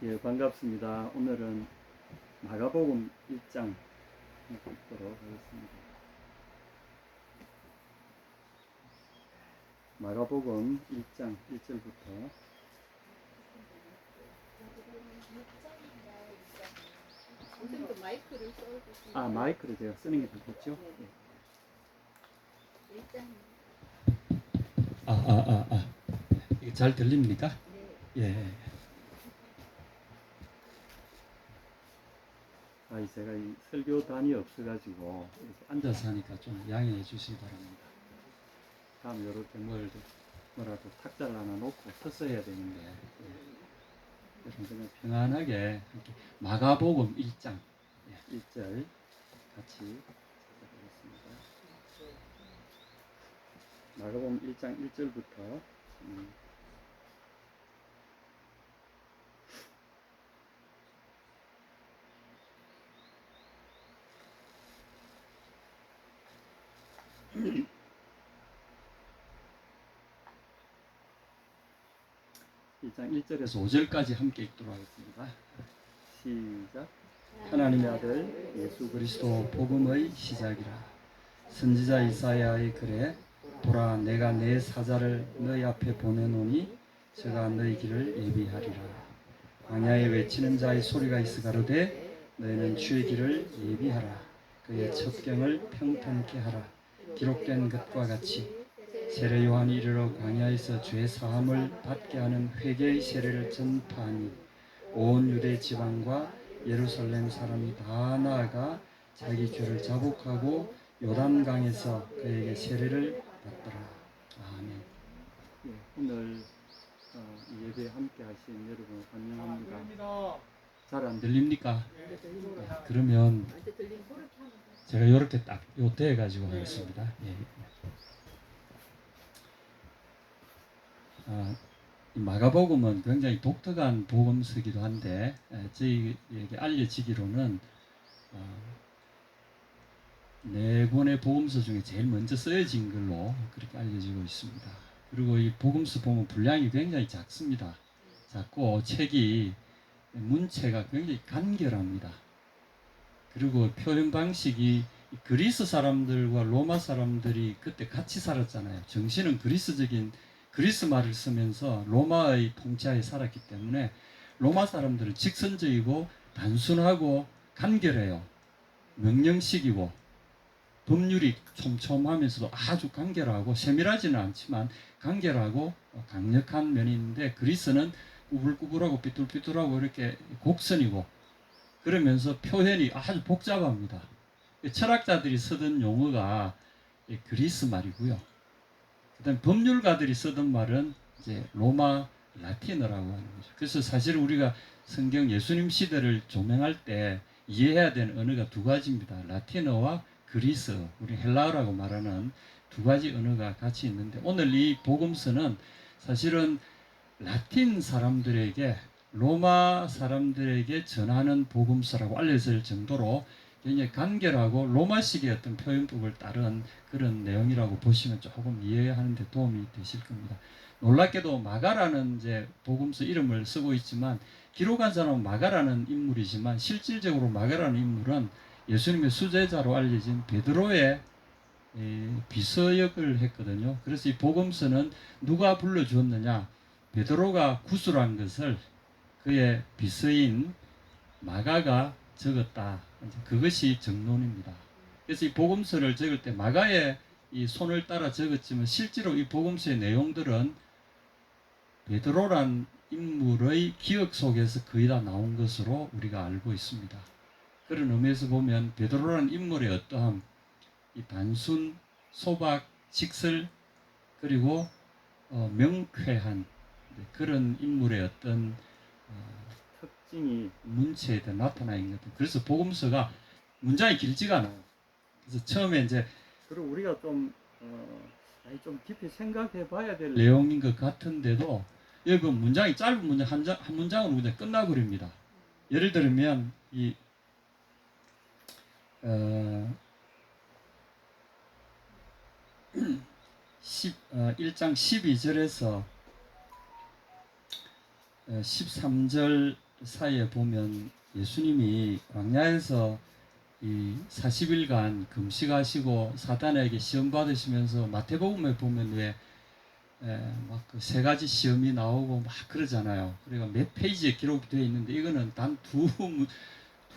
예, 반갑습니다. 오늘은 마가복음 1장 읽도록 하겠습니다. 마가복음 1장 1절부터 마이크를 제가 쓰는 게 좋겠죠? 이게 잘 들립니까? 예. 제가 이 설교단이 없어가지고 이렇게 앉아서 하니까 좀 양해해 주시기 바랍니다. 다음 이렇게 뭐라도 탁자를 하나 놓고 서서 해야 되는데, 여러분 그냥 평안하게 이렇게 마가복음 1장 1절 같이 찾아보겠습니다. 마가복음 1장 1절부터 1장 1절에서 5절까지 함께 읽도록 하겠습니다. 시작. 하나님의 아들 예수 그리스도 복음의 시작이라. 선지자 이사야의 글에 보라 내가 내 사자를 너희 앞에 보내노니 저가 너희 길을 예비하리라. 광야에 외치는 자의 소리가 있어 가로되 너희는 주의 길을 예비하라. 그의 첩경을 평탄케 하라. 기록된 것과 같이 세례 요한이 이르러 광야에서 죄 사함을 받게 하는 회개의 세례를 전파하니 온 유대 지방과 예루살렘 사람이 다 나아가 자기 죄를 자복하고 요단강에서 그에게 세례를 받더라. 아멘. 오늘 예배 함께 하신 여러분 환영합니다. 잘 안 들립니까? 그러면 제가 이렇게 딱 요때 가지고 하겠습니다. 마가복음은 굉장히 독특한 복음서이기도 한데 저희에게 알려지기로는 네 권의 복음서 중에 제일 먼저 쓰여진 걸로 그렇게 알려지고 있습니다. 그리고 이 복음서 보면 분량이 굉장히 작습니다. 작고 책이 문체가 굉장히 간결합니다. 그리고 표현 방식이 그리스 사람들과 로마 사람들이 그때 같이 살았잖아요. 정신은 그리스 말을 쓰면서 로마의 통치하에 살았기 때문에 로마 사람들은 직선적이고 단순하고 간결해요. 명령식이고 법률이 촘촘하면서도 아주 간결하고 세밀하지는 않지만 간결하고 강력한 면이 있는데 그리스는 꾸불꾸불하고 삐뚤삐뚤하고 이렇게 곡선이고 그러면서 표현이 아주 복잡합니다. 철학자들이 쓰던 용어가 그리스 말이고요. 그다음 법률가들이 쓰던 말은 이제 로마 라틴어라고 하는 거죠. 그래서 사실 우리가 성경 예수님 시대를 조명할 때 이해해야 되는 언어가 두 가지입니다. 라틴어와 그리스어, 우리 헬라어라고 말하는 두 가지 언어가 같이 있는데 오늘 이 복음서는 사실은 라틴 사람들에게 로마 사람들에게 전하는 복음서라고 알려질 정도로 굉장히 간결하고 로마식의 어떤 표현법을 따른 그런 내용이라고 보시면 조금 이해하는 데 도움이 되실 겁니다. 놀랍게도 마가라는 이제 복음서 이름을 쓰고 있지만 기록한 사람은 마가라는 인물이지만 실질적으로 마가라는 인물은 예수님의 수제자로 알려진 베드로의 비서 역을 했거든요. 그래서 이 복음서는 누가 불러주었느냐? 베드로가 구술한 것을 그의 비서인 마가가 적었다. 그것이 정론입니다. 그래서 이 복음서를 적을 때 마가의 이 손을 따라 적었지만 실제로 이 복음서의 내용들은 베드로란 인물의 기억 속에서 거의 다 나온 것으로 우리가 알고 있습니다. 그런 의미에서 보면 베드로란 인물의 어떠함, 이 단순, 소박, 직설, 그리고 명쾌한 그런 인물의 어떤 특징이 문체에 나타나 있는 것. 그래서 복음서가 문장이 길지가 않아요. 그래서 처음에 이제 그리고 우리가 좀 깊이 생각해봐야 될 내용인 것 같은데도 여기 문장이 짧은 문장 한 문장으로 그냥 끝나버립니다. 예를 들면 이 1장 12절에서 13절 사이에 보면 예수님이 광야에서 이 40일간 금식하시고 사단에게 시험 받으시면서 마태복음에 보면 왜 막 그 세 가지 시험이 나오고 막 그러잖아요. 그러니까 몇 페이지에 기록이 되어 있는데 이거는 단 두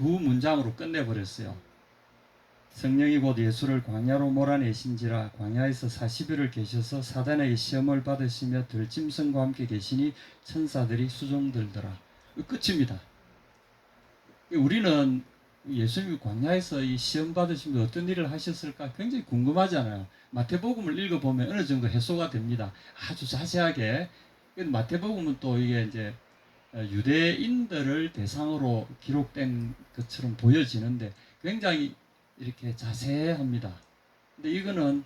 문장으로 끝내버렸어요. 성령이 곧 예수를 광야로 몰아내신지라 광야에서 40일을 계셔서 사단에게 시험을 받으시며 들짐승과 함께 계시니 천사들이 수종들더라. 끝입니다. 우리는 예수님이 광야에서 이 시험 받으시면 어떤 일을 하셨을까 굉장히 궁금하잖아요. 마태복음을 읽어보면 어느 정도 해소가 됩니다. 아주 자세하게. 마태복음은 또 이게 이제 유대인들을 대상으로 기록된 것처럼 보여지는데 굉장히 이렇게 자세합니다. 근데 이거는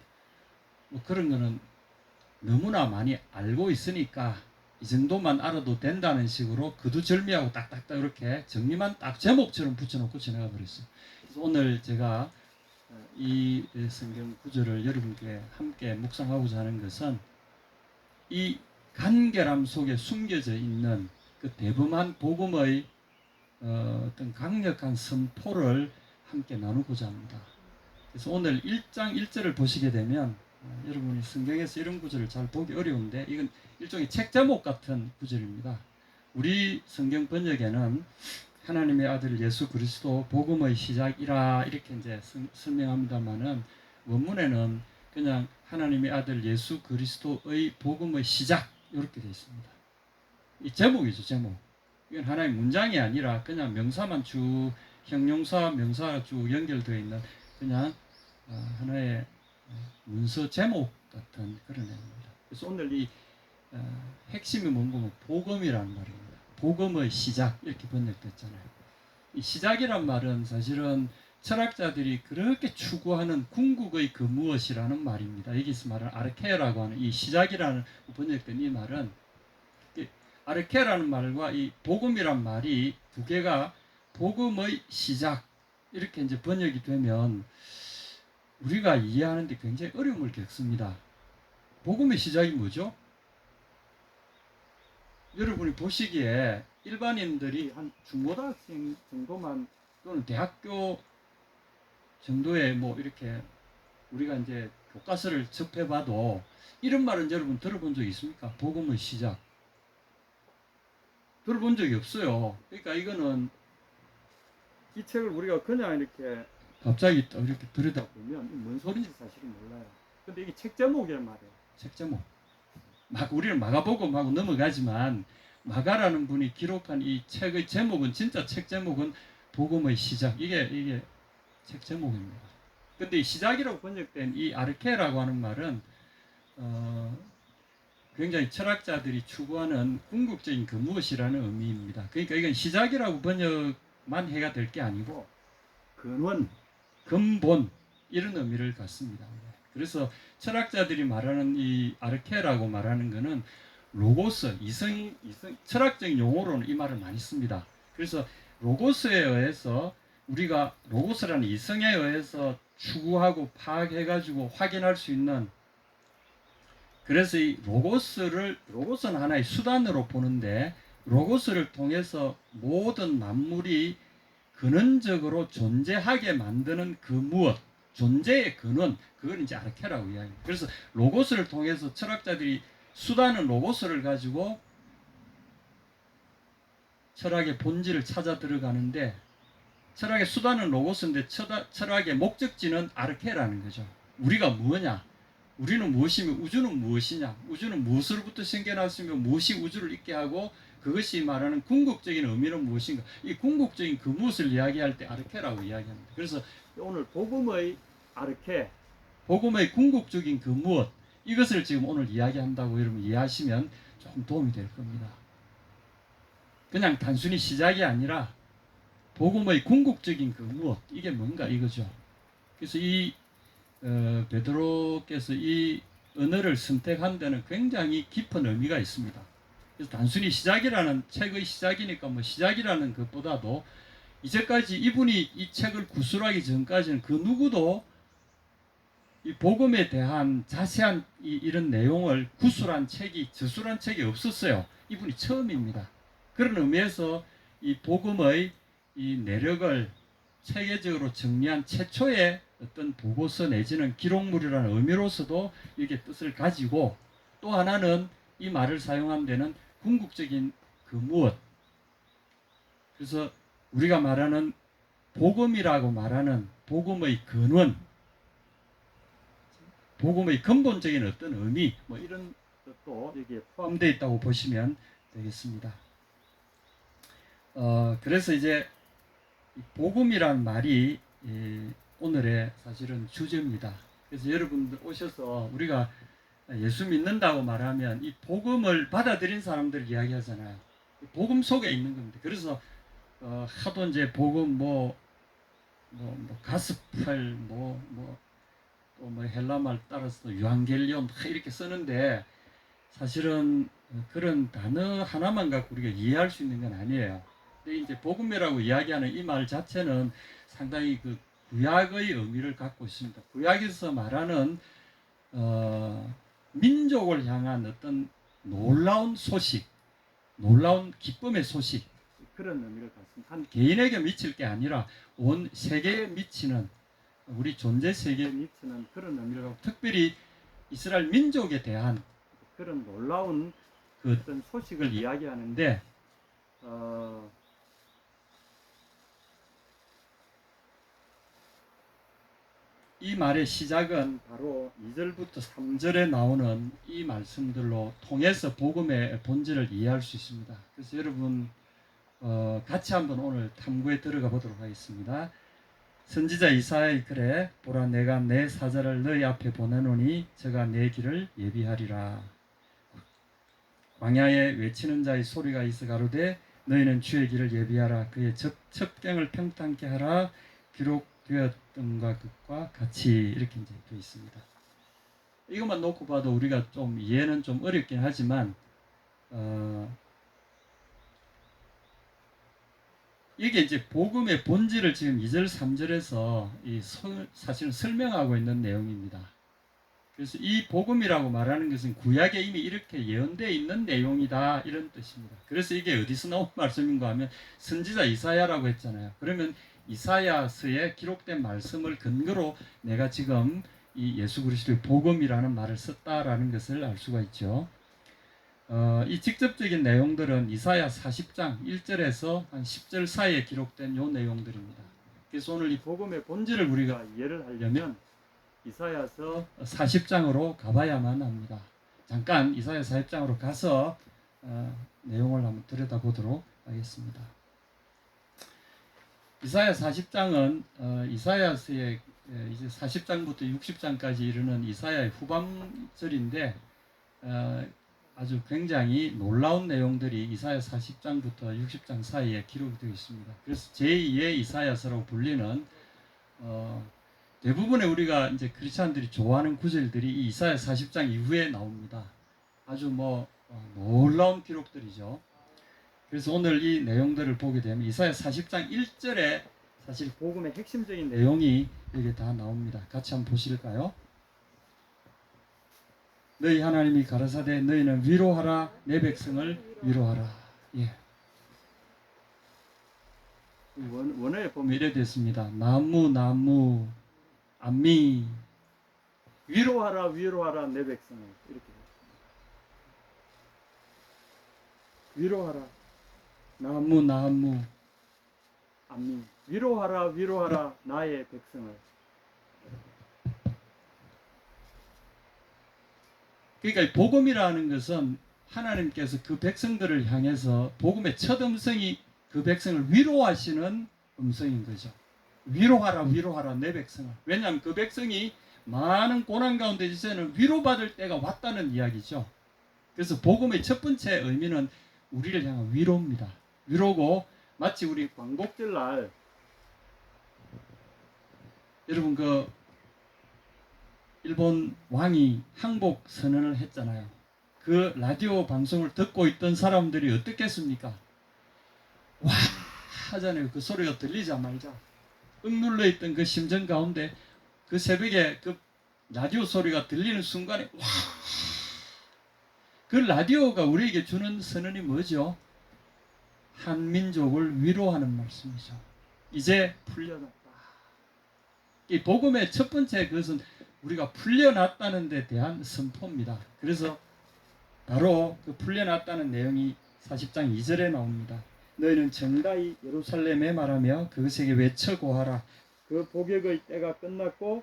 뭐 그런 거는 너무나 많이 알고 있으니까 이 정도만 알아도 된다는 식으로 그두절미하고 딱딱딱 이렇게 정리만 딱 제목처럼 붙여놓고 지나가 버렸어요. 그래서 오늘 제가 이 성경 구절을 여러분께 함께 묵상하고자 하는 것은 이 간결함 속에 숨겨져 있는 그 대범한 복음의 어떤 강력한 선포를 함께 나누고자 합니다. 그래서 오늘 1장 1절을 보시게 되면 여러분이 성경에서 이런 구절을 잘 보기 어려운데 이건 일종의 책 제목 같은 구절입니다. 우리 성경 번역에는 하나님의 아들 예수 그리스도 복음의 시작이라 이렇게 이제 설명합니다만은 원문에는 그냥 하나님의 아들 예수 그리스도의 복음의 시작 이렇게 되어 있습니다. 이 제목이죠, 제목. 이건 하나의 문장이 아니라 그냥 명사만 쭉 형용사, 명사가 쭉 연결되어 있는 그냥 하나의 문서 제목 같은 그런 내용입니다. 그래서 오늘 이 핵심이 뭔가 복음이라는 말입니다. 복음의 시작 이렇게 번역됐잖아요. 이 시작이란 말은 사실은 철학자들이 그렇게 추구하는 궁극의 그 무엇이라는 말입니다. 여기서 말하는 아르케라고 하는 이 시작이라는 번역된 이 말은 아르케라는 말과 이 복음이란 말이 두 개가 복음의 시작 이렇게 이제 번역이 되면 우리가 이해하는데 굉장히 어려움을 겪습니다. 복음의 시작이 뭐죠? 여러분이 보시기에 일반인들이 한 중고등학생 정도만 또는 대학교 정도의 뭐 이렇게 우리가 이제 교과서를 접해봐도 이런 말은 여러분 들어본 적 있습니까? 복음의 시작. 들어본 적이 없어요. 그러니까 이거는 이 책을 우리가 그냥 이렇게 갑자기 또 이렇게 들여다보면 뭔 소리인지 사실은 몰라요. 근데 이게 책 제목이란 말이에요. 책 제목. 막 우리는 마가복음하고 넘어가지만 마가라는 분이 기록한 이 책의 제목은 진짜 책 제목은 복음의 시작. 이게 책 제목입니다. 근데 이 시작이라고 번역된 이 아르케라고 하는 말은 굉장히 철학자들이 추구하는 궁극적인 그 무엇이라는 의미입니다. 그러니까 이건 시작이라고 번역만 해가 될 게 아니고 근원, 근본 이런 의미를 갖습니다. 그래서 철학자들이 말하는 이 아르케라고 말하는 것은 로고스, 이성 철학적인 용어로는 이 말을 많이 씁니다. 그래서 로고스에 의해서 우리가 로고스라는 이성에 의해서 추구하고 파악해가지고 확인할 수 있는 그래서 이 로고스는 하나의 수단으로 보는데 로고스를 통해서 모든 만물이 근원적으로 존재하게 만드는 그 무엇, 존재의 근원, 그걸 이제 아르케라고 이야기합니다. 그래서 로고스를 통해서 철학자들이 수단은 로고스를 가지고 철학의 본질을 찾아 들어가는데 철학의 수단은 로고스인데 철학의 목적지는 아르케라는 거죠. 우리가 뭐냐? 우리는 무엇이며 우주는 무엇이냐? 우주는 무엇으로부터 생겨났으며 무엇이 우주를 있게 하고 그것이 말하는 궁극적인 의미는 무엇인가? 이 궁극적인 그 무엇을 이야기할 때 아르케라고 이야기합니다. 그래서 오늘 복음의 아르케, 복음의 궁극적인 그 무엇 이것을 지금 오늘 이야기한다고 여러분 이해하시면 조금 도움이 될 겁니다. 그냥 단순히 시작이 아니라 복음의 궁극적인 그 무엇 이게 뭔가 이거죠. 그래서 이 베드로께서 이 언어를 선택한 데는 굉장히 깊은 의미가 있습니다. 그래서 단순히 시작이라는 책의 시작이니까 뭐 시작이라는 것보다도 이제까지 이분이 이 책을 구술하기 전까지는 그 누구도 이 복음에 대한 자세한 이런 내용을 구술한 책이 저술한 책이 없었어요. 이분이 처음입니다. 그런 의미에서 이 복음의 이 내력을 체계적으로 정리한 최초의 어떤 보고서 내지는 기록물이라는 의미로서도 이게 뜻을 가지고, 또 하나는 이 말을 사용한 데는 궁극적인 그 무엇, 그래서 우리가 말하는 복음이라고 말하는 복음의 근원, 복음의 근본적인 어떤 의미, 뭐 이런 것도 여기에 포함되어 있다고 보시면 되겠습니다. 그래서 이제 복음이란 말이 오늘의 사실은 주제입니다. 그래서 여러분들 오셔서 우리가 예수 믿는다고 말하면 이 복음을 받아들인 사람들 이야기하잖아요. 복음 속에 있는 겁니다. 그래서 하도 이제 복음 가스펠 또 헬라말 따라서 유앙겔리온 이렇게 쓰는데, 사실은 그런 단어 하나만 갖고 우리가 이해할 수 있는 건 아니에요. 근데 이제 복음이라고 이야기하는 이 말 자체는 상당히 그 구약의 의미를 갖고 있습니다. 구약에서 말하는 민족을 향한 어떤 놀라운 소식, 놀라운 기쁨의 소식, 그런 의미를 갖습니다. 한 개인에게 미칠 게 아니라 온 세계에 미치는, 우리 존재 세계에 미치는 그런 의미를 갖고, 특별히 이스라엘 민족에 대한 그런 놀라운 그 어떤 소식을 이야기하는데, 이 말의 시작은 바로 2절부터 3절에 나오는 이 말씀들로 통해서 복음의 본질을 이해할 수 있습니다. 그래서 여러분 같이 한번 오늘 탐구에 들어가 보도록 하겠습니다. 선지자 이사야의 글에 보라 내가 내 사자를 너희 앞에 보내노니 저가 내 길을 예비하리라. 광야에 외치는 자의 소리가 있어 가로되 너희는 주의 길을 예비하라. 그의 첩경을 평탄케 하라. 기록되었던가 것과 같이, 이렇게 이제 되어 있습니다. 이것만 놓고 봐도 우리가 좀 이해는 좀 어렵긴 하지만 이게 이제 복음의 본질을 지금 2절 3절에서 사실은 설명하고 있는 내용입니다. 그래서 이 복음이라고 말하는 것은 구약에 이미 이렇게 예언되어 있는 내용이다, 이런 뜻입니다. 그래서 이게 어디서 나온 말씀인가 하면 선지자 이사야라고 했잖아요. 그러면 이사야서에 기록된 말씀을 근거로 내가 지금 이 예수 그리스도의 복음이라는 말을 썼다라는 것을 알 수가 있죠. 이 직접적인 내용들은 이사야 40장 1절에서 한 10절 사이에 기록된 요 내용들입니다. 그래서 오늘 이 복음의 본질을 우리가 이해를 하려면 이사야서 40장으로 가봐야만 합니다. 잠깐 이사야 40장으로 가서 내용을 한번 들여다보도록 하겠습니다. 이사야 40장은 이사야서의 이제 40장부터 60장까지 이르는 이사야의 후반절인데 아주 굉장히 놀라운 내용들이 이사야 40장부터 60장 사이에 기록이 되어 있습니다. 그래서 제2의 이사야서라고 불리는 대부분의 우리가 이제 크리스찬들이 좋아하는 구절들이 이 이사야 40장 이후에 나옵니다. 아주 놀라운 기록들이죠. 그래서 오늘 이 내용들을 보게 되면 이사야 40장 1절에 사실 복음의 핵심적인 내용이 여기 다 나옵니다. 같이 한번 보실까요? 너희 하나님이 가라사대 너희는 위로하라 내 백성을 위로하라. 예. 원어에 보면 이래 됐습니다. 나무 암미 위로하라 내 백성을, 이렇게 위로하라. 나무 암미 위로하라 나의 백성을. 그러니까 복음이라는 것은 하나님께서 그 백성들을 향해서 복음의 첫 음성이 그 백성을 위로하시는 음성인 거죠. 위로하라 내 백성을. 왜냐하면 그 백성이 많은 고난 가운데 있어서는 위로받을 때가 왔다는 이야기죠. 그래서 복음의 첫 번째 의미는 우리를 향한 위로입니다. 위로고, 마치 우리 광복절날 여러분 그 일본 왕이 항복 선언을 했잖아요. 그 라디오 방송을 듣고 있던 사람들이 어떻겠습니까? 와 하잖아요. 그 소리가 들리자마자 억눌러 있던 그 심정 가운데 그 새벽에 그 라디오 소리가 들리는 순간에 와, 그 라디오가 우리에게 주는 선언이 뭐죠? 한 민족을 위로하는 말씀이죠. 이제 풀려났다. 이 복음의 첫 번째 그것은 우리가 풀려났다는 데 대한 선포입니다. 그래서 바로 그 풀려났다는 내용이 40장 2절에 나옵니다. 너희는 정다이 예루살렘에 말하며 그것에게 외쳐 고하라. 그 복역의 때가 끝났고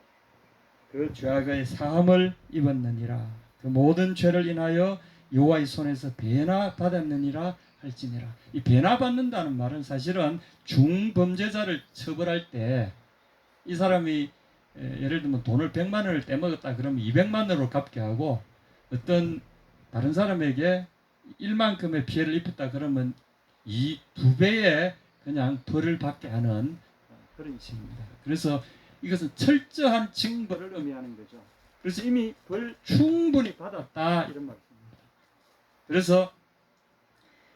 그 죄악의 사함을 입었느니라. 그 모든 죄를 인하여 여호와의 손에서 배나 받았느니라 할지니라. 이 배나 받는다는 말은 사실은 중범죄자를 처벌할 때 이 사람이 예를 들면 돈을 100만 원을 떼먹었다 그러면 200만 원으로 갚게 하고 어떤 다른 사람에게 1만큼의 피해를 입혔다 그러면 이 2배의 그냥 벌을 받게 하는 그런 식입니다. 그래서 이것은 철저한 징벌을 의미하는 거죠. 그래서 이미 벌 충분히 받았다 이런 말씀입니다. 그래서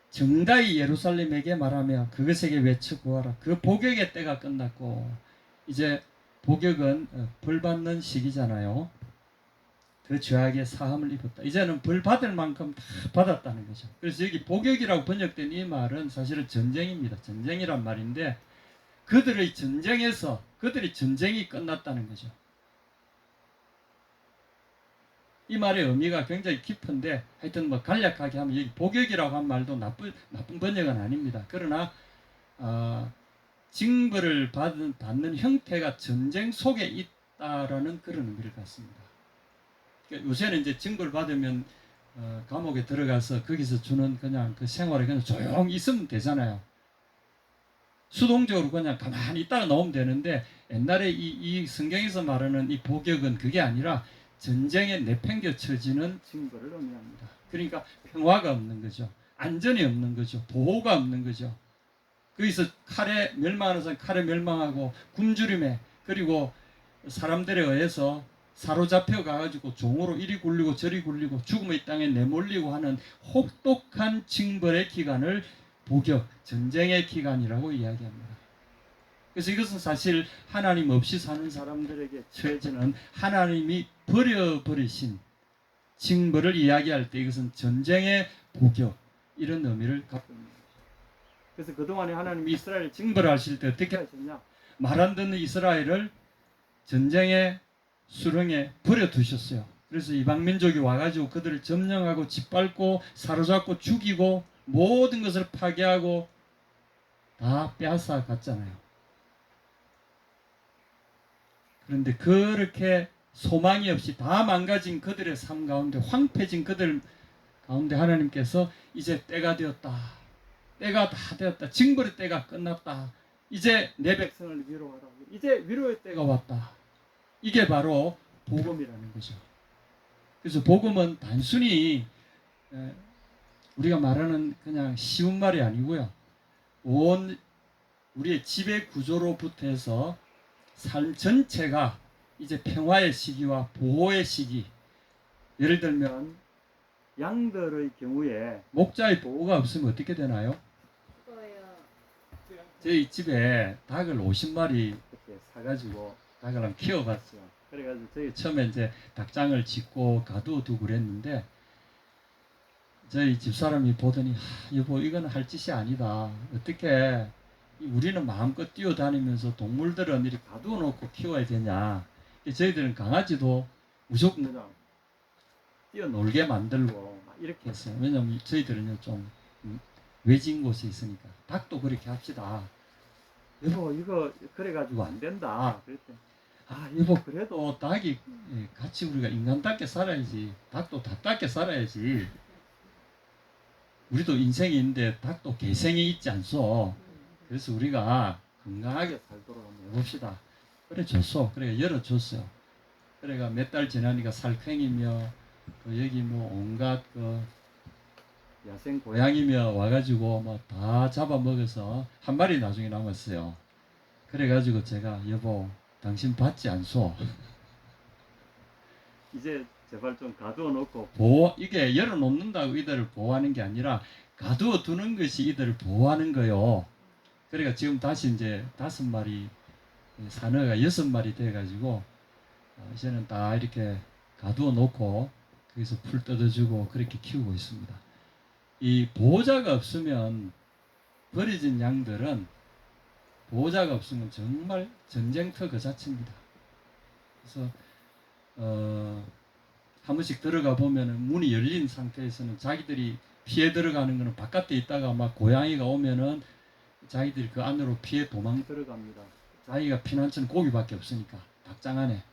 정다이 예루살렘에게 말하며 그것에게 외쳐 구하라. 그 복역의 때가 끝났고 이제 복역은 벌 받는 시기잖아요. 그 죄악의 사함을 입었다. 이제는 벌 받을 만큼 다 받았다는 거죠. 그래서 여기 복역이라고 번역된 이 말은 사실은 전쟁입니다. 전쟁이란 말인데 그들의 전쟁에서 그들의 전쟁이 끝났다는 거죠. 이 말의 의미가 굉장히 깊은데 하여튼 뭐 간략하게 하면 여기 복역이라고 한 말도 나쁜 번역은 아닙니다. 그러나 징벌을 받는 형태가 전쟁 속에 있다라는 그런 의미를 갖습니다. 그러니까 요새는 이제 징벌 받으면 감옥에 들어가서 거기서 주는 그냥 그 생활에 그냥 조용히 있으면 되잖아요. 수동적으로 그냥 가만히 있다가 나오면 되는데 옛날에 이 성경에서 말하는 이 복역은 그게 아니라 전쟁에 내팽겨 쳐지는 징벌을 의미합니다. 그러니까 평화가 없는 거죠. 안전이 없는 거죠. 보호가 없는 거죠. 거기서 칼에 멸망하는 사람 칼에 멸망하고 굶주림에 그리고 사람들에 의해서 사로잡혀 가가지고 종으로 이리 굴리고 저리 굴리고 죽음의 땅에 내몰리고 하는 혹독한 징벌의 기간을 복역, 전쟁의 기간이라고 이야기합니다. 그래서 이것은 사실 하나님 없이 사는 사람들에게 처해지는 하나님이 버려버리신 징벌을 이야기할 때 이것은 전쟁의 복역 이런 의미를 갖고 있는 거죠. 그래서 그동안에 하나님이 이스라엘을 징벌하실 때 어떻게 하셨냐? 말 안 듣는 이스라엘을 전쟁의 수렁에 버려두셨어요. 그래서 이방민족이 와가지고 그들을 점령하고 짓밟고 사로잡고 죽이고 모든 것을 파괴하고 다 빼앗아 갔잖아요. 그런데 그렇게 소망이 없이 다 망가진 그들의 삶 가운데 황폐진 그들 가운데 하나님께서 이제 때가 되었다. 때가 다 되었다. 징벌의 때가 끝났다. 이제 내 백성을 위로하라. 이제 위로의 때가 왔다. 이게 바로 복음이라는 거죠. 그래서 복음은 단순히 우리가 말하는 그냥 쉬운 말이 아니고요. 온 우리의 지배 구조로부터 해서 삶 전체가 이제 평화의 시기와 보호의 시기. 예를 들면 양들의 경우에 목자의 보호가 없으면 어떻게 되나요? 저희 집에 닭을 50마리 이렇게 사가지고 닭을 한번 키워봤어요. 그래가지고 저희 처음에 이제 닭장을 짓고 가두어두고 그랬는데 저희 집사람이 보더니 여보 이건 할 짓이 아니다. 어떻게 우리는 마음껏 뛰어다니면서 동물들은 이렇게 가두어 놓고 키워야 되냐. 저희들은 강아지도 무조건 그냥 뛰어놀게 만들고 이렇게 했어요. 왜냐면 저희들은 좀 외진 곳에 있으니까. 닭도 그렇게 합시다. 여보 이거 그래가지고 안 된다. 그랬더니 여보 그래도 닭이 같이 우리가 인간답게 살아야지. 닭도 닭답게 살아야지. 우리도 인생이 있는데 닭도 개생이 있지 않소. 그래서 우리가 건강하게 살도록 한번 해봅시다. 그래 줬어. 그래 열어줬어요. 그래가 몇 달 지나니까 살쾡이며 여기 뭐 온갖 그 야생 고양이며 와가지고 뭐 다 잡아먹어서 한 마리 나중에 남았어요. 그래가지고 제가 여보 당신 받지 않소. 이제 제발 좀 가두어 놓고 이게 열어놓는다고 이들을 보호하는 게 아니라 가두어 두는 것이 이들을 보호하는 거요. 그러니까 지금 다시 이제 5마리 사내가 6마리 돼가지고 이제는 다 이렇게 가두어 놓고 거기서 풀 뜯어주고 그렇게 키우고 있습니다. 이 보호자가 없으면 버려진 양들은 보호자가 없으면 정말 전쟁터 그 자체입니다. 그래서 한 번씩 들어가 보면은 문이 열린 상태에서는 자기들이 피해 들어가는 거는 바깥에 있다가 막 고양이가 오면은 자기들이 그 안으로 피해 도망 들어갑니다. 자기가 피난처는 고기밖에 없으니까 닭장 안에.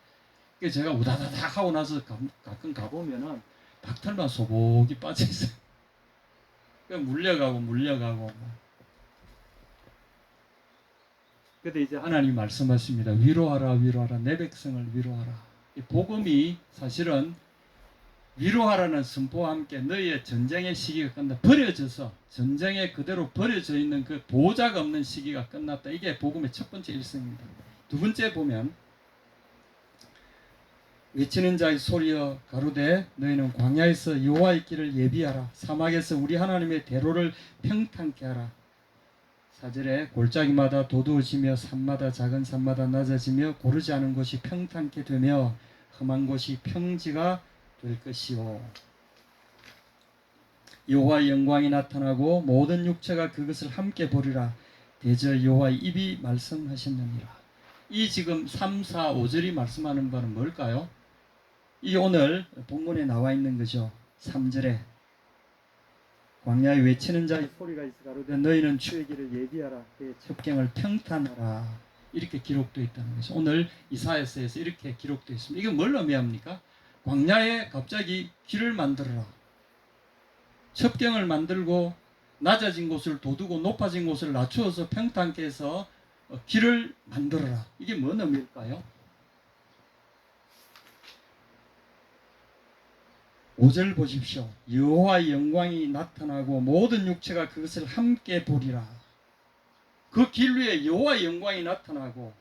그래서 제가 우다다닥 하고 나서 가끔 가보면은 닭털만 소복이 빠져 있어요. 물려가고. 근데 이제 하나님 말씀하십니다. 위로하라, 위로하라, 내 백성을 위로하라. 이 복음이 사실은 위로하라는 선포와 함께 너희의 전쟁의 시기가 끝나 버려져서 전쟁에 그대로 버려져 있는 그 보호자가 없는 시기가 끝났다. 이게 복음의 첫 번째 일성입니다. 두 번째 보면 외치는 자의 소리여 가로되 너희는 광야에서 여호와의 길을 예비하라. 사막에서 우리 하나님의 대로를 평탄케 하라. 4절에 골짜기마다 도두어지며 산마다 작은 산마다 낮아지며 고르지 않은 곳이 평탄케 되며 험한 곳이 평지가 될 것이요. 여호와의 영광이 나타나고 모든 육체가 그것을 함께 보리라. 대저 여호와의 입이 말씀하셨느니라. 이 지금 3, 4, 5절이 말씀하는 바는 뭘까요? 이 오늘 본문에 나와 있는 거죠. 3절에 광야에 외치는 자의 소리가 있어 가로되 너희는 주의 길을 예비하라. 그의 첩경을 평탄하라. 이렇게 기록되어 있다는 거죠. 오늘 이사야서에서 이렇게 기록되어 있습니다. 이건 뭘 의미합니까? 광야에 갑자기 길을 만들어라. 첩경을 만들고 낮아진 곳을 돋우고 높아진 곳을 낮추어서 평탄케 해서 길을 만들어라. 이게 뭔 의미일까요? 5절 보십시오. 여호와의 영광이 나타나고 모든 육체가 그것을 함께 보리라. 그 길 위에 여호와의 영광이 나타나고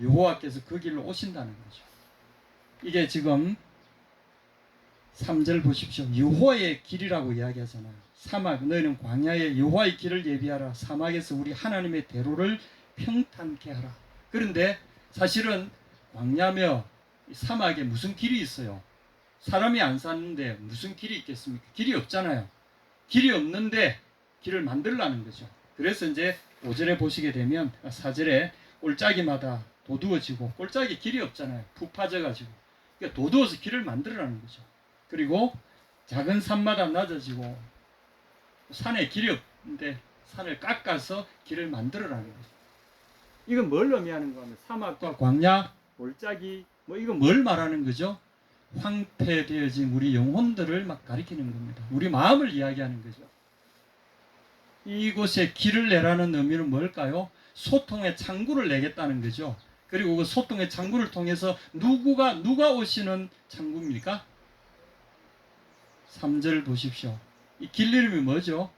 여호와께서 그 길로 오신다는 거죠. 이게 지금 3절 보십시오. 여호와의 길이라고 이야기하잖아요. 사막 너희는 광야에 여호와의 길을 예비하라. 사막에서 우리 하나님의 대로를 평탄케 하라. 그런데 사실은 광야며 사막에 무슨 길이 있어요? 사람이 안 사는데 무슨 길이 있겠습니까? 길이 없잖아요. 길이 없는데 길을 만들라는 거죠. 그래서 이제 5절에 보시게 되면 4절에 골짜기마다 도두어지고 골짜기 길이 없잖아요. 푹 빠져가지고 그러니까 도두어서 길을 만들라는 거죠. 그리고 작은 산마다 낮아지고 산에 길이 없는데 산을 깎아서 길을 만들어라는 거죠. 이건 뭘 의미하는 거냐면 사막과 광야, 골짜기 이거 뭘 말하는 거죠? 황폐되어진 우리 영혼들을 막 가리키는 겁니다. 우리 마음을 이야기하는 거죠. 이곳에 길을 내라는 의미는 뭘까요? 소통의 창구를 내겠다는 거죠. 그리고 그 소통의 창구를 통해서 누가 오시는 창구입니까? 3절 보십시오. 이 길 이름이 뭐죠?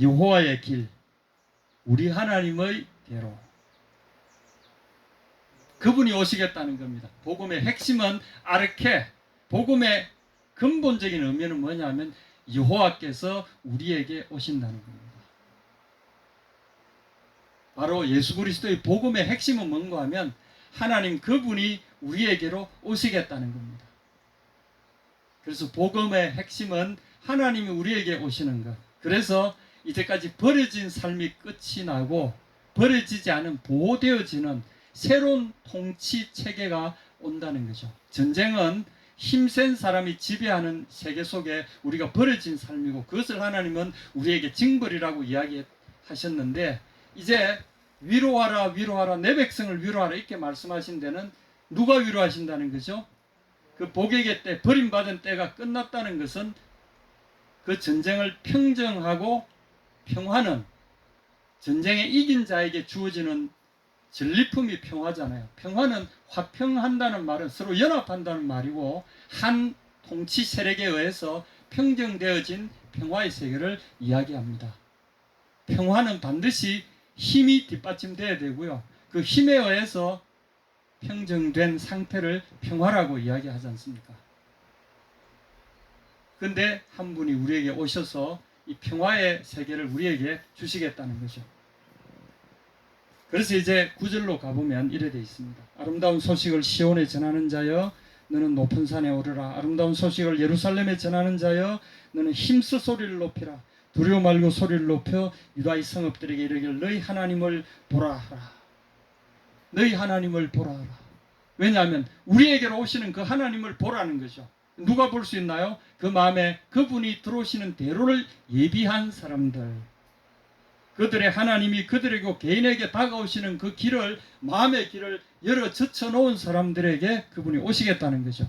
여호와의 길, 우리 하나님의 대로. 그분이 오시겠다는 겁니다. 복음의 핵심은 아르케, 복음의 근본적인 의미는 뭐냐면 여호와께서 우리에게 오신다는 겁니다. 바로 예수 그리스도의 복음의 핵심은 뭔가 하면 하나님 그분이 우리에게로 오시겠다는 겁니다. 그래서 복음의 핵심은 하나님이 우리에게 오시는 것. 그래서 이제까지 버려진 삶이 끝이 나고 버려지지 않은 보호되어지는 새로운 통치 체계가 온다는 거죠. 전쟁은 힘센 사람이 지배하는 세계 속에 우리가 버려진 삶이고 그것을 하나님은 우리에게 징벌이라고 이야기하셨는데 이제 위로하라 위로하라 내 백성을 위로하라 이렇게 말씀하신 데는 누가 위로하신다는 거죠? 그 복역의 때 버림받은 때가 끝났다는 것은 그 전쟁을 평정하고 평화는 전쟁에 이긴 자에게 주어지는 전리품이 평화잖아요. 평화는 화평한다는 말은 서로 연합한다는 말이고 한 통치 세력에 의해서 평정되어진 평화의 세계를 이야기합니다. 평화는 반드시 힘이 뒷받침돼야 되고요. 그 힘에 의해서 평정된 상태를 평화라고 이야기하지 않습니까? 그런데 한 분이 우리에게 오셔서 이 평화의 세계를 우리에게 주시겠다는 거죠. 그래서 이제 9절로 가보면 이래 되어 있습니다. 아름다운 소식을 시온에 전하는 자여 너는 높은 산에 오르라. 아름다운 소식을 예루살렘에 전하는 자여 너는 힘써 소리를 높이라. 두려워 말고 소리를 높여 유다의 성읍들에게 이르기를 너희 하나님을 보라 하라. 너희 하나님을 보라 하라. 왜냐하면 우리에게로 오시는 그 하나님을 보라는 거죠. 누가 볼 수 있나요? 그 마음에 그분이 들어오시는 대로를 예비한 사람들, 그들의 하나님이 그들에게 개인에게 다가오시는 그 길을, 마음의 길을 열어 젖혀놓은 사람들에게 그분이 오시겠다는 거죠.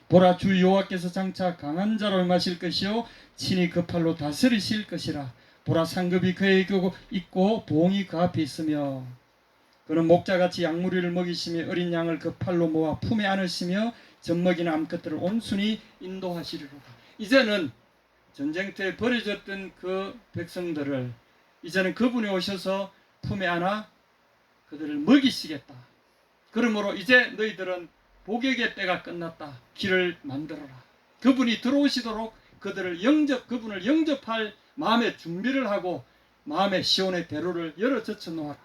보라, 주 여호와께서 장차 강한 자로 임하실 것이요 친히 그 팔로 다스리실 것이라. 보라, 상급이 그에게 있고 보응이 그 앞에 있으며 그는 목자같이 양무리를 먹이시며 어린 양을 그 팔로 모아 품에 안으시며 젖먹이는 암컷들을 온순히 인도하시리로다. 이제는 전쟁터에 버려졌던 그 백성들을 이제는 그분이 오셔서 품에 안아 그들을 먹이시겠다. 그러므로 이제 너희들은 복역의 때가 끝났다. 길을 만들어라. 그분이 들어오시도록 그분을 영접할 마음의 준비를 하고 마음의 시온의 대로를 열어 젖혀 놓아라.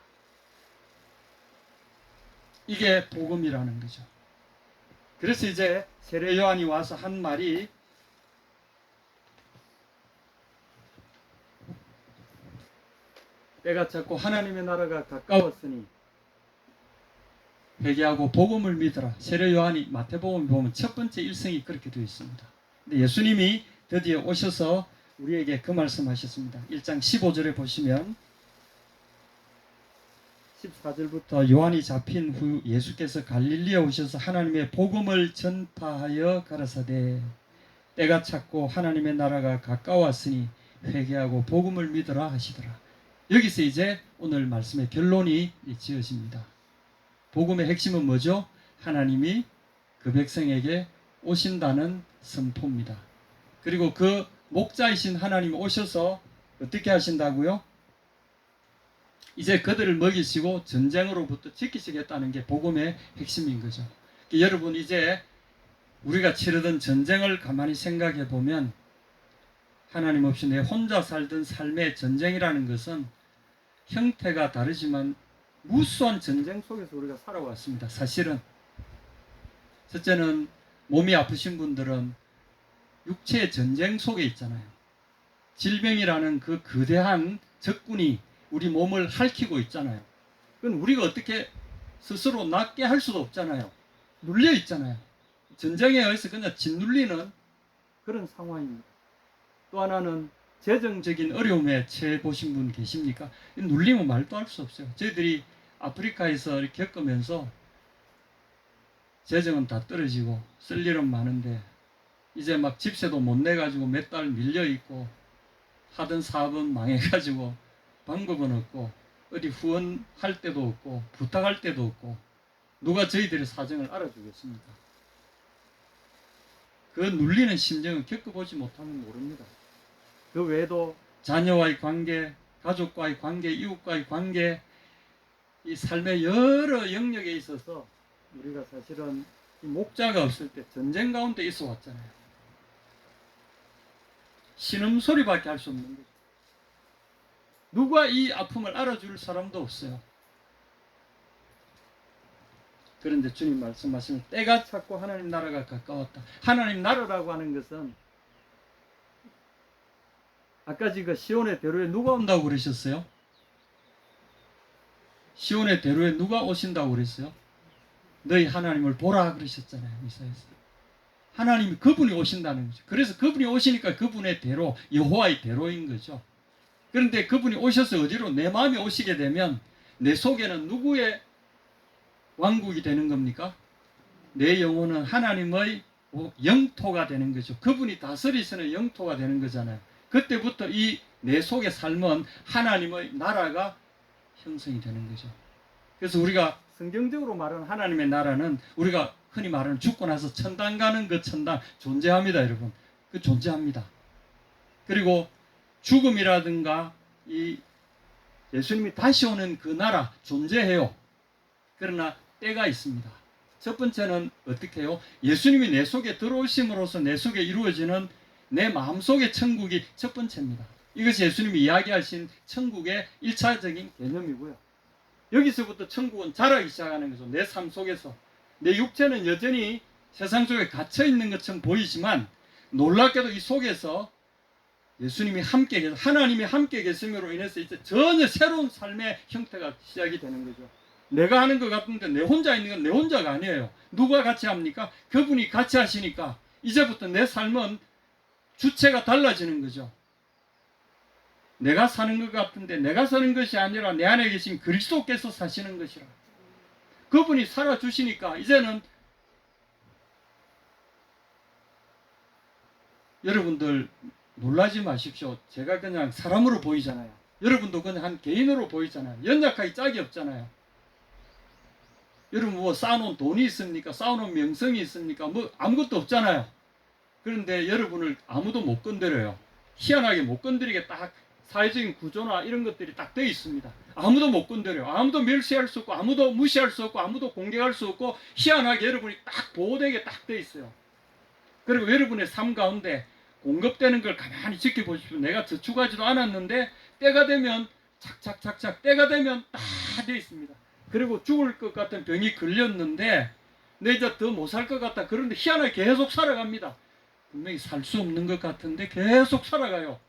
이게 복음이라는 거죠. 그래서 이제 세례 요한이 와서 한 말이 때가 찼고 하나님의 나라가 가까웠으니 회개하고 복음을 믿어라. 세례 요한이 마태복음 보면 첫 번째 일성이 그렇게 되어 있습니다. 근데 예수님이 드디어 오셔서 우리에게 그 말씀하셨습니다. 1장 15절에 보시면 14절부터 요한이 잡힌 후 예수께서 갈릴리에 오셔서 하나님의 복음을 전파하여 가라사대 때가 찼고 하나님의 나라가 가까웠으니 회개하고 복음을 믿어라 하시더라. 여기서 이제 오늘 말씀의 결론이 지어집니다. 복음의 핵심은 뭐죠? 하나님이 그 백성에게 오신다는 선포입니다. 그리고 그 목자이신 하나님이 오셔서 어떻게 하신다고요? 이제 그들을 먹이시고 전쟁으로부터 지키시겠다는 게 복음의 핵심인 거죠. 여러분, 이제 우리가 치르던 전쟁을 가만히 생각해 보면 하나님 없이 내 혼자 살던 삶의 전쟁이라는 것은 형태가 다르지만 무수한 전쟁 속에서 우리가 살아왔습니다. 사실은 첫째는 몸이 아프신 분들은 육체의 전쟁 속에 있잖아요. 질병이라는 그 거대한 적군이 우리 몸을 핥히고 있잖아요. 그건 우리가 어떻게 스스로 낫게 할 수도 없잖아요. 눌려 있잖아요. 전쟁에 의해서 그냥 짓눌리는 그런 상황입니다. 또 하나는 재정적인 어려움에 처해 보신 분 계십니까? 눌리면 말도 할 수 없어요. 저희들이 아프리카에서 겪으면서 재정은 다 떨어지고 쓸 일은 많은데 이제 막 집세도 못 내가지고 몇 달 밀려 있고 하던 사업은 망해가지고 방법은 없고 어디 후원할 데도 없고 부탁할 데도 없고 누가 저희들의 사정을 알아주겠습니까? 그 눌리는 심정은 겪어보지 못하면 모릅니다. 그 외에도 자녀와의 관계, 가족과의 관계, 이웃과의 관계, 이 삶의 여러 영역에 있어서 우리가 사실은 목자가 없을 때 전쟁 가운데 있어 왔잖아요. 신음소리밖에 할 수 없는 거죠. 누가 이 아픔을 알아줄 사람도 없어요. 그런데 주님 말씀하시면 때가 찼고 하나님 나라가 가까웠다. 하나님 나라라고 하는 것은 아까 지금 시온의 대로에 누가 온다고 그러셨어요? 시온의 대로에 누가 오신다고 그랬어요? 너희 하나님을 보라 그러셨잖아요. 이사야서. 하나님이 그분이 오신다는 거죠. 그래서 그분이 오시니까 그분의 대로, 여호와의 대로인 거죠. 그런데 그분이 오셔서 어디로 내 마음에 오시게 되면 내 속에는 누구의 왕국이 되는 겁니까? 내 영혼은 하나님의 영토가 되는 거죠. 그분이 다스리시는 영토가 되는 거잖아요. 그때부터 이 내 속의 삶은 하나님의 나라가 형성이 되는 거죠. 그래서 우리가 성경적으로 말하는 하나님의 나라는 우리가 흔히 말하는 죽고 나서 천당 가는 그 천당 존재합니다, 여러분. 그 존재합니다. 그리고 죽음이라든가 이 예수님이 다시 오는 그 나라 존재해요. 그러나 때가 있습니다. 첫 번째는 어떻게 해요? 예수님이 내 속에 들어오심으로써 내 속에 이루어지는 내 마음속의 천국이 첫 번째입니다. 이것이 예수님이 이야기하신 천국의 1차적인 개념이고요. 여기서부터 천국은 자라기 시작하는 거죠. 내 삶 속에서. 내 육체는 여전히 세상 속에 갇혀 있는 것처럼 보이지만 놀랍게도 이 속에서 예수님이 함께 계셔 하나님이 함께 계심으로 인해서 이제 전혀 새로운 삶의 형태가 시작이 되는 거죠. 내가 하는 것 같은데 내 혼자 있는 건 내 혼자가 아니에요. 누가 같이 합니까? 그분이 같이 하시니까 이제부터 내 삶은 주체가 달라지는 거죠. 내가 사는 것 같은데 내가 사는 것이 아니라 내 안에 계신 그리스도께서 사시는 것이라. 그분이 살아주시니까 이제는 여러분들 놀라지 마십시오. 제가 그냥 사람으로 보이잖아요. 여러분도 그냥 한 개인으로 보이잖아요. 연약하기 짝이 없잖아요. 여러분 뭐 쌓아놓은 돈이 있습니까? 쌓아놓은 명성이 있습니까? 뭐 아무것도 없잖아요. 그런데 여러분을 아무도 못 건드려요. 희한하게 못 건드리게 딱 사회적인 구조나 이런 것들이 딱 되어 있습니다. 아무도 못 건드려요. 아무도 멸시할 수 없고 아무도 무시할 수 없고 아무도 공격할 수 없고 희한하게 여러분이 딱 보호되게 딱 되어 있어요. 그리고 여러분의 삶 가운데 공급되는 걸 가만히 지켜보십시오. 내가 저축하지도 않았는데 때가 되면 착착착착 때가 되면 딱 되어 있습니다. 그리고 죽을 것 같은 병이 걸렸는데 내 이제 더 못 살 것 같다. 그런데 희한하게 계속 살아갑니다. 분명히 살 수 없는 것 같은데 계속 살아가요.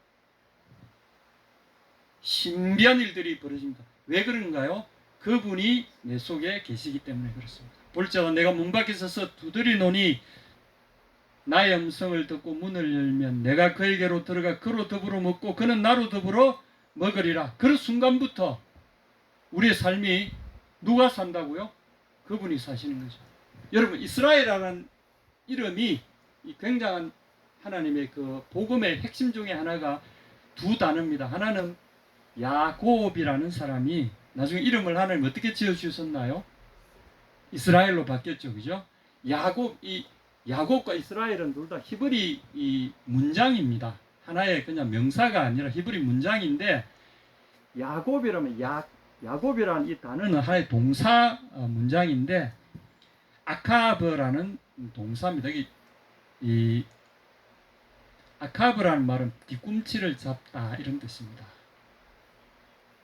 신비한 일들이 벌어집니다. 왜 그런가요? 그분이 내 속에 계시기 때문에 그렇습니다. 볼지어다 내가 문 밖에 서서 두드리노니 나의 음성을 듣고 문을 열면 내가 그에게로 들어가 그로 더불어 먹고 그는 나로 더불어 먹으리라. 그 순간부터 우리의 삶이 누가 산다고요? 그분이 사시는 거죠. 여러분 이스라엘이라는 이름이 이 굉장한 하나님의 그 복음의 핵심 중에 하나가 두 단어입니다. 하나는 야곱이라는 사람이 나중에 이름을 하나님 어떻게 지어주셨나요? 이스라엘로 바뀌었죠. 그죠? 야곱과 이스라엘은 둘 다 히브리 이 문장입니다. 하나의 그냥 명사가 아니라 히브리 문장인데 야곱이라면 야곱이라는 이 단어는 하나의 동사 문장인데 아카브라는 동사입니다. 이 아카브라는 말은 뒤꿈치를 잡다 이런 뜻입니다.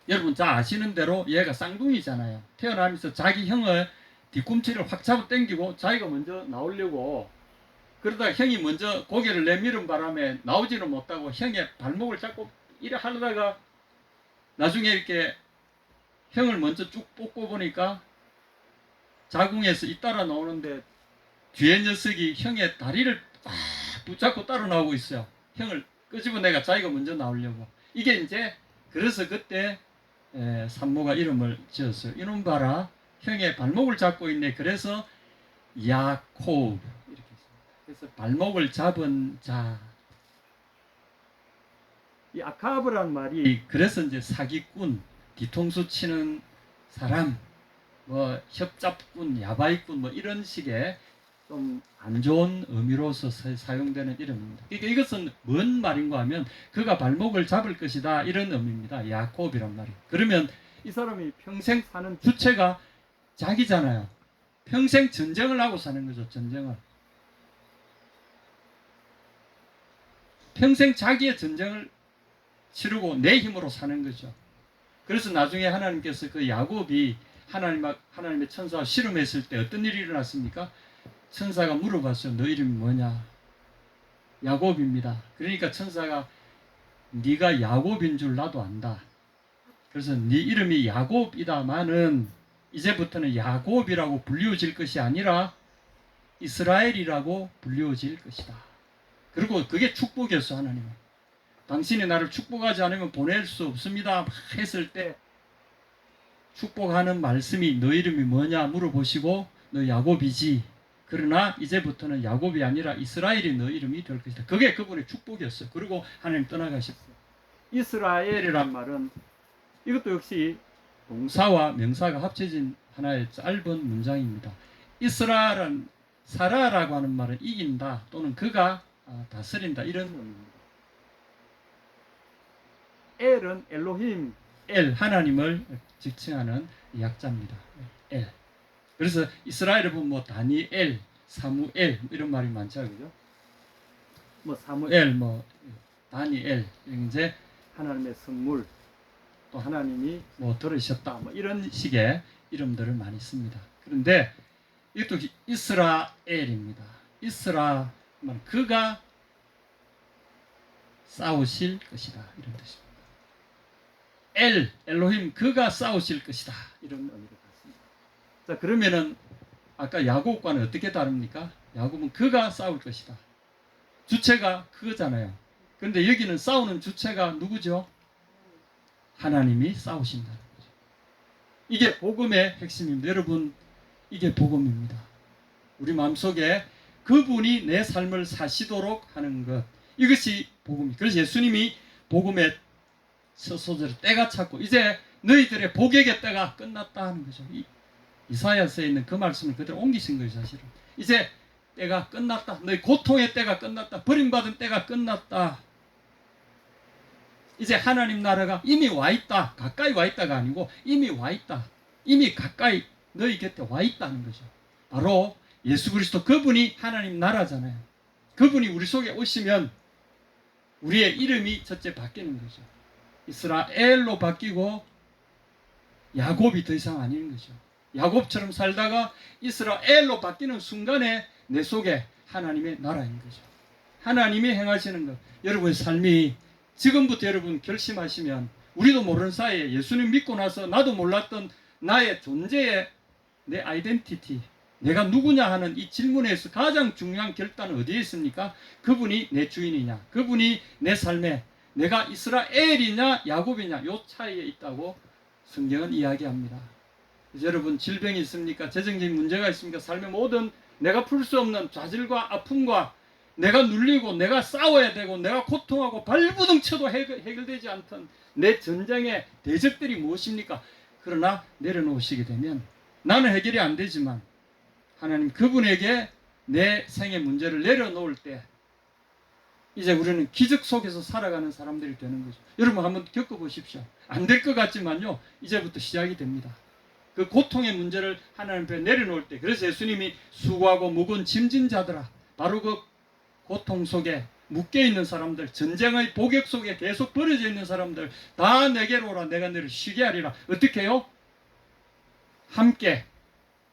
여러분 잘 아시는 대로 얘가 쌍둥이잖아요. 태어나면서 자기 형을 뒤꿈치를 확 잡아 당기고 자기가 먼저 나오려고 그러다가 형이 먼저 고개를 내밀은 바람에 나오지는 못하고 형의 발목을 잡고 이래 하려다가 나중에 이렇게 형을 먼저 쭉 뽑고 보니까 자궁에서 잇따라 나오는데 뒤에 녀석이 형의 다리를 딱 붙잡고 따라 나오고 있어요. 형을 끄집어내가 자기가 먼저 나오려고. 이게 이제 그래서 그때 산모가 이름을 지었어요. 이놈 봐라. 형의 발목을 잡고 있네. 그래서 야콥 이렇게 했습니다. 그래서 발목을 잡은 자. 이 아카브란 말이 그래서 이제 사기꾼, 뒤통수 치는 사람, 뭐 협잡꾼, 야바이꾼 뭐 이런 식의 좀 안 좋은 의미로서 사용되는 이름입니다. 그러니까 이것은 뭔 말인가 하면 그가 발목을 잡을 것이다 이런 의미입니다. 야콥이란 말이. 그러면 이 사람이 평생 사는 주체가 자기잖아요. 평생 전쟁을 하고 사는 거죠. 전쟁을. 평생 자기의 전쟁을 치르고 내 힘으로 사는 거죠. 그래서 나중에 하나님께서 그 야곱이 하나님의 천사와 씨름했을 때 어떤 일이 일어났습니까? 천사가 물어봤어요. 너 이름이 뭐냐? 야곱입니다. 그러니까 천사가 네가 야곱인 줄 나도 안다. 그래서 네 이름이 야곱이다마는 이제부터는 야곱이라고 불리워질 것이 아니라 이스라엘이라고 불리워질 것이다. 그리고 그게 축복이었어. 하나님은. 당신이 나를 축복하지 않으면 보낼 수 없습니다. 했을 때 축복하는 말씀이 너 이름이 뭐냐 물어보시고 너 야곱이지. 그러나 이제부터는 야곱이 아니라 이스라엘이 너 이름이 될 것이다. 그게 그분의 축복이었어요. 그리고 하나님 떠나가셨어요. 이스라엘이란 말은 이것도 역시 동사와 명사가 합쳐진 하나의 짧은 문장입니다. 이스라엘은 사라라고 하는 말은 이긴다 또는 그가 다스린다 이런 의미입니다. 엘은 엘로힘, 엘 하나님을 지칭하는 약자입니다. 엘. 그래서 이스라엘을 보면 뭐 다니엘, 사무엘 이런 말이 많죠, 그죠? 뭐 사무엘, 뭐 다니엘 이제 하나님의 선물, 또 하나님이 뭐 들으셨다, 뭐 이런 식의 이름들을 많이 씁니다. 그런데 이것도 이스라엘입니다. 이스라 그가 싸우실 것이다 이런 뜻입니다. 엘로힘 그가 싸우실 것이다 이런 의미로 봤습니다. 자, 그러면은 아까 야곱과는 어떻게 다릅니까? 야곱은 그가 싸울 것이다. 주체가 그거잖아요. 그런데 여기는 싸우는 주체가 누구죠? 하나님이 싸우신다는 거죠. 이게 복음의 핵심입니다. 여러분, 이게 복음입니다. 우리 마음속에 그분이 내 삶을 사시도록 하는 것, 이것이 복음입니다. 그래서 예수님이 복음의 첫 소절에 때가 찼고 이제 너희들의 복역의 때가 끝났다 하는 거죠. 이사야서에 있는 그 말씀을 그대로 옮기신 거예요. 사실은 이제 때가 끝났다. 너희 고통의 때가 끝났다. 버림받은 때가 끝났다. 이제 하나님 나라가 이미 와 있다. 가까이 와 있다가 아니고 이미 와 있다. 이미 가까이 너희 곁에 와 있다는 거죠. 바로 예수 그리스도 그분이 하나님 나라잖아요. 그분이 우리 속에 오시면 우리의 이름이 첫째 바뀌는 거죠. 이스라엘로 바뀌고 야곱이 더 이상 아닌 거죠. 야곱처럼 살다가 이스라엘로 바뀌는 순간에 내 속에 하나님의 나라인 거죠. 하나님이 행하시는 것. 여러분의 삶이 지금부터 여러분 결심하시면 우리도 모르는 사이에 예수님 믿고 나서 나도 몰랐던 나의 존재의 내 아이덴티티, 내가 누구냐 하는 이 질문에서 가장 중요한 결단은 어디에 있습니까? 그분이 내 주인이냐, 그분이 내 삶에 내가 이스라엘이냐 야곱이냐 요 차이에 있다고 성경은 이야기합니다. 그래서 여러분 질병이 있습니까? 재정적인 문제가 있습니까? 삶의 모든 내가 풀 수 없는 좌절과 아픔과 내가 눌리고 내가 싸워야 되고 내가 고통하고 발부둥 쳐도 해결되지 않던 내 전쟁의 대적들이 무엇입니까? 그러나 내려놓으시게 되면 나는 해결이 안 되지만 하나님 그분에게 내 생의 문제를 내려놓을 때 이제 우리는 기적 속에서 살아가는 사람들이 되는 거죠. 여러분 한번 겪어보십시오. 안 될 것 같지만요. 이제부터 시작이 됩니다. 그 고통의 문제를 하나님 앞에 내려놓을 때 그래서 예수님이 수고하고 무거운 짐진 자들아 바로 그 고통 속에 묶여있는 사람들 전쟁의 복역 속에 계속 벌어져 있는 사람들 다 내게로 오라 내가 너를 쉬게 하리라. 어떻게 해요? 함께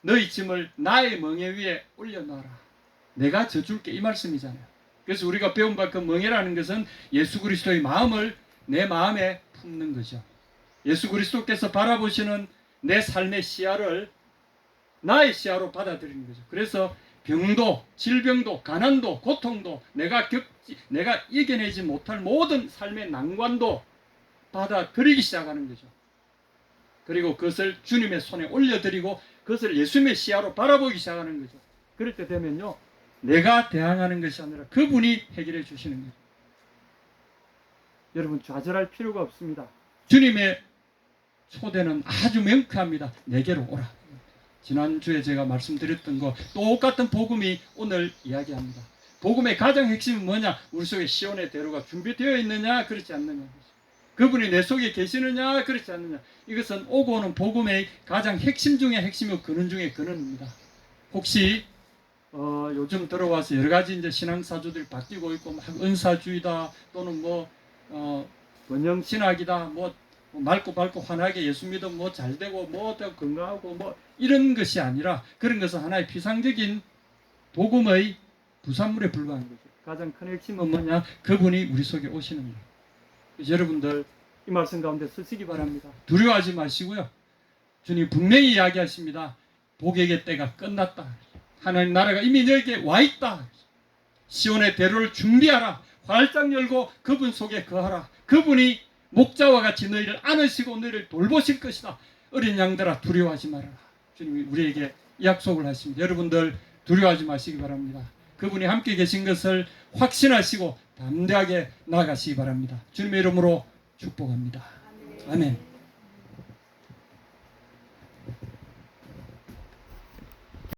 너희 짐을 나의 멍에 위에 올려놔라. 내가 져줄게 이 말씀이잖아요. 그래서 우리가 배운 바 그 멍에라는 것은 예수 그리스도의 마음을 내 마음에 품는 거죠. 예수 그리스도께서 바라보시는 내 삶의 시야를 나의 시야로 받아들이는 거죠. 그래서 병도, 질병도, 가난도, 고통도 내가 이겨내지 못할 모든 삶의 난관도 받아들이기 시작하는 거죠. 그리고 그것을 주님의 손에 올려드리고 그것을 예수님의 시야로 바라보기 시작하는 거죠. 그럴 때 되면요. 내가 대항하는 것이 아니라 그분이 해결해 주시는 거죠. 여러분 좌절할 필요가 없습니다. 주님의 초대는 아주 명쾌합니다. 내게로 오라. 지난주에 제가 말씀드렸던 거 똑같은 복음이 오늘 이야기합니다. 복음의 가장 핵심은 뭐냐? 우리 속에 시온의 대로가 준비되어 있느냐 그렇지 않느냐. 그분이 내 속에 계시느냐 그렇지 않느냐. 이것은 오고 오는 복음의 가장 핵심 중에 핵심이고 근원 중에 근원입니다. 혹시 요즘 들어와서 여러 가지 이제 신앙사주들이 바뀌고 있고 막 은사주의다 또는 번영 신학이다 맑고 밝고 환하게 예수 믿으면 뭐 잘되고 뭐 건강하고 뭐 이런 것이 아니라 그런 것은 하나의 피상적인 복음의 부산물에 불과한 거죠. 가장 큰 핵심은 뭐냐? 그분이 우리 속에 오시는 거예요. 그래서 여러분들 이 말씀 가운데 서시기 바랍니다. 두려워하지 마시고요. 주님 분명히 이야기하십니다. 복역의 때가 끝났다. 하나님 나라가 이미 너에게 와 있다. 시온의 대로를 준비하라. 활짝 열고 그분 속에 거하라. 그분이 목자와 같이 너희를 안으시고 너희를 돌보실 것이다. 어린 양들아 두려워하지 말아라. 주님이 우리에게 약속을 하십니다. 여러분들 두려워하지 마시기 바랍니다. 그분이 함께 계신 것을 확신하시고 담대하게 나아가시기 바랍니다. 주님의 이름으로 축복합니다. 아멘.